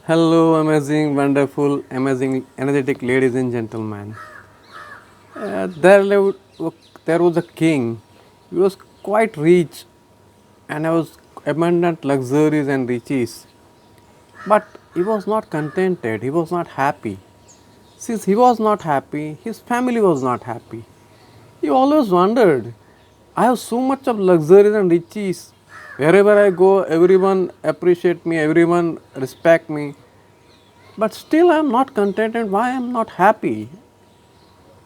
Hello, amazing, wonderful, amazing, energetic ladies and gentlemen. There was a king. He was quite rich and he was abundant luxuries and riches. But he was not contented, he was not happy. Since he was not happy, his family was not happy. He always wondered, I have so much of luxuries and riches. Wherever I go, everyone appreciate me, everyone respect me. But still I am not content and why I am not happy.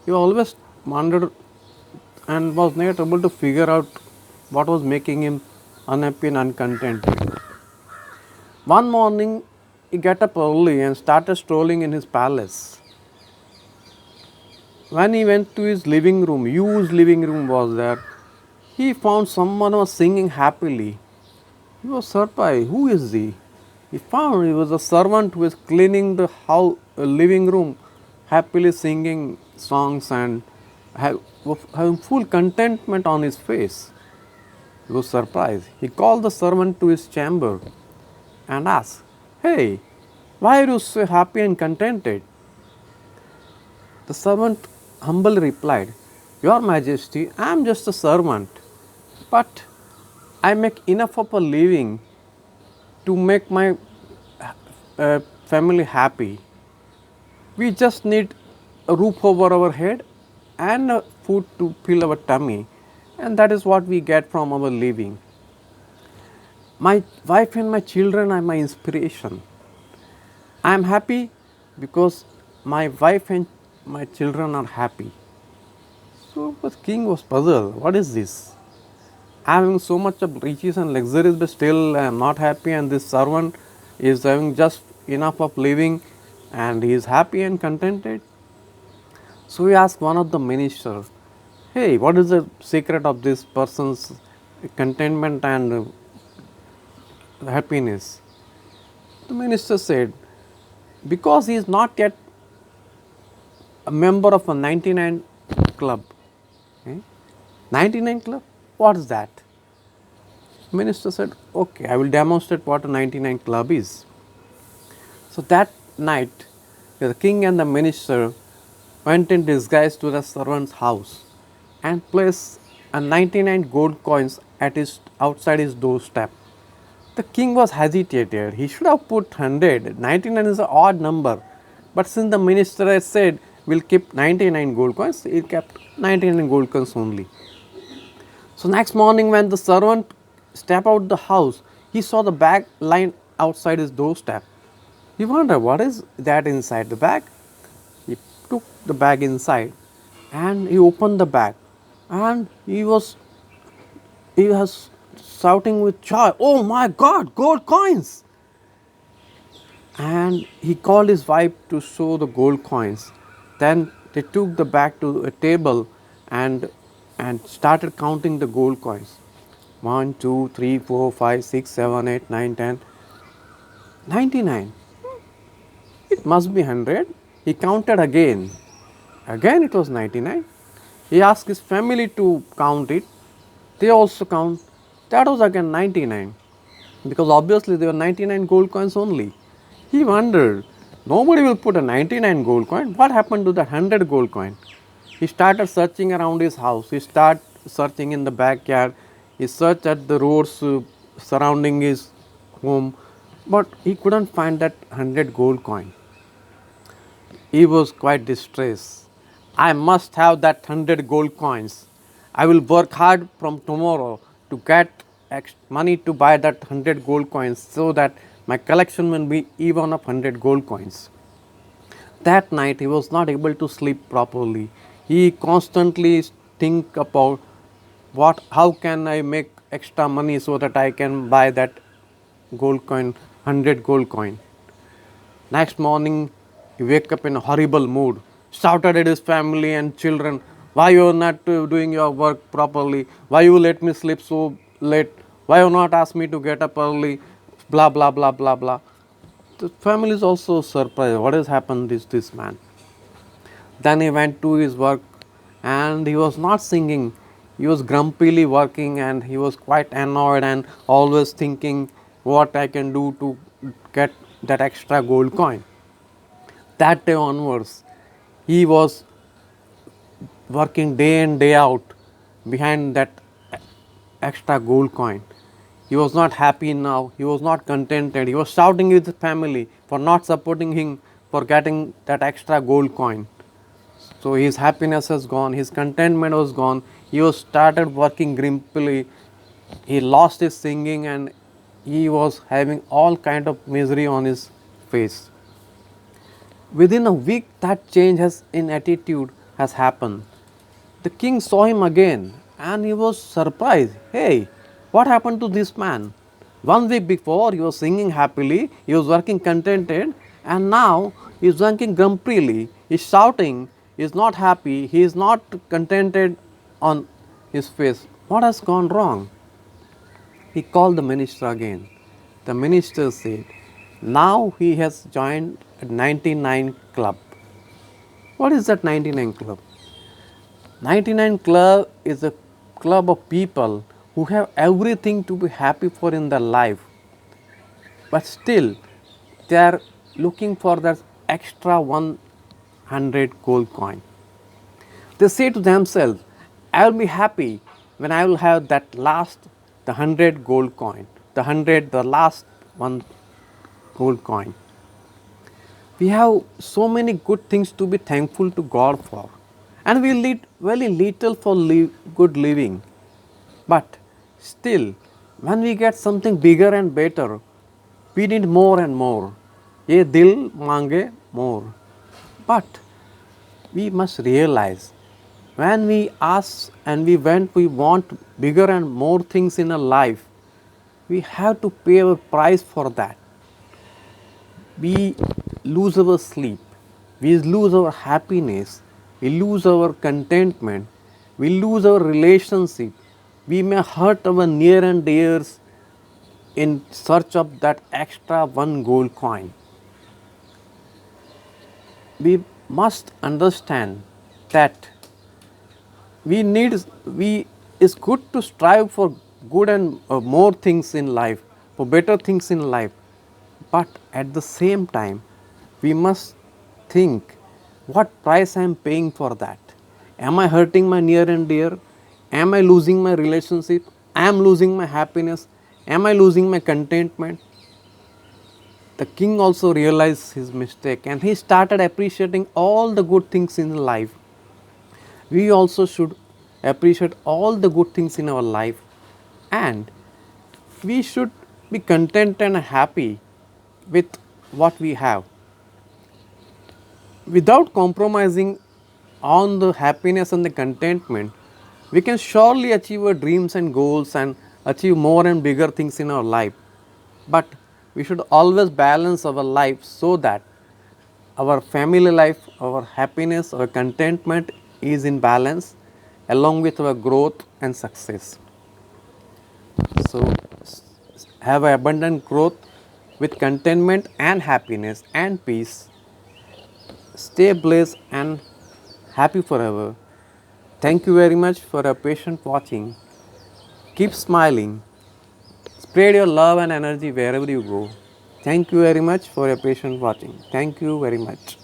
He always wondered and was not able to figure out what was making him unhappy and uncontented. One morning he got up early and started strolling in his palace. When he went to his living room, huge living room was there, he found someone was singing happily. He was surprised. Who is he? He found he was a servant who was cleaning the house, living room, happily singing songs and having full contentment on his face. He was surprised. He called the servant to his chamber and asked, Hey, why are you so happy and contented? The servant humbly replied, Your Majesty, I am just a servant, but I make enough of a living to make my family happy. We just need a roof over our head and food to fill our tummy, and that is what we get from our living. My wife and my children are my inspiration. I am happy because my wife and my children are happy. So the king was puzzled. What is this? I am having so much of riches and luxuries, but still I am not happy, and this servant is having just enough of living and he is happy and contented. So he asked one of the ministers, Hey, what is the secret of this person's contentment and happiness? The minister said, Because he is not yet a member of a 99 club. Eh? 99 club? What is that? Minister said, Okay, I will demonstrate what a 99 club is. So that night, the king and the minister went in disguise to the servant's house and placed a 99 gold coins at his outside his doorstep. The king was hesitated. He should have put 100. 99 is an odd number. But since the minister had said, we'll keep 99 gold coins, he kept 99 gold coins only. So next morning when the servant stepped out the house, he saw the bag lying outside his doorstep. He wondered, what is that inside the bag? He took the bag inside and he opened the bag and he was shouting with joy, Oh my God, gold coins! And he called his wife to show the gold coins. Then they took the bag to a table and started counting the gold coins. 1, 2, 3, 4, 5, 6, 7, 8, 9, 10, 99. It must be 100. He counted again. Again it was 99. He asked his family to count it. They also count. That was again 99. Because obviously there were 99 gold coins only. He wondered, nobody will put a 99 gold coin. What happened to the 100 gold coin? He started searching around his house. He started searching in the backyard. He searched at the roads surrounding his home. But he couldn't find that 100 gold coin. He was quite distressed. I must have that 100 gold coins. I will work hard from tomorrow to get money to buy that 100 gold coins so that my collection will be even of 100 gold coins. That night he was not able to sleep properly. He constantly think about how can I make extra money so that I can buy that gold coin, 100 gold coin. Next morning, he wake up in a horrible mood, shouted at his family and children, why you are not doing your work properly? Why you let me sleep so late? Why you not ask me to get up early? Blah, blah, blah, blah, blah. The family is also surprised. What has happened to this man? Then he went to his work and he was not singing. He was grumpily working and he was quite annoyed and always thinking what I can do to get that extra gold coin. That day onwards, he was working day in day out behind that extra gold coin. He was not happy now, he was not contented, he was shouting with his family for not supporting him for getting that extra gold coin. So his happiness was gone, his contentment was gone, he was started working grumpily, he lost his singing and he was having all kind of misery on his face. Within a week that change has in attitude has happened. The king saw him again and he was surprised. Hey, what happened to this man? 1 week before he was singing happily, he was working contented, and now he is working grumpily, he is shouting, he is not happy, he is not contented on his face. What has gone wrong? He called the minister again. The minister said, now he has joined a 99 club. What is that 99 club? 99 club is a club of people who have everything to be happy for in their life, but still they are looking for that extra 100 gold coin. They say to themselves, I will be happy when I will have that last, the 100 gold coin, the last one gold coin. We have so many good things to be thankful to God for, and we lead very little for good living. But still, when we get something bigger and better, we need more and more. Ye dil mange more. But we must realize when we ask and we want bigger and more things in our life, we have to pay a price for that. We lose our sleep, we lose our happiness, we lose our contentment, we lose our relationship, we may hurt our near and dears in search of that extra one gold coin. We must understand that we it's good to strive for good and more things in life, for better things in life, but at the same time we must think what price I am paying for that. Am I hurting my near and dear? Am I losing my relationship? Am I losing my happiness? Am I losing my contentment? The king also realized his mistake and he started appreciating all the good things in life. We also should appreciate all the good things in our life, and we should be content and happy with what we have. Without compromising on the happiness and the contentment, we can surely achieve our dreams and goals and achieve more and bigger things in our life. But we should always balance our life so that our family life, our happiness, our contentment is in balance along with our growth and success. So, have abundant growth with contentment and happiness and peace. Stay blessed and happy forever. Thank you very much for your patient watching. Keep smiling. Spread your love and energy wherever you go. Thank you very much for your patient watching. Thank you very much.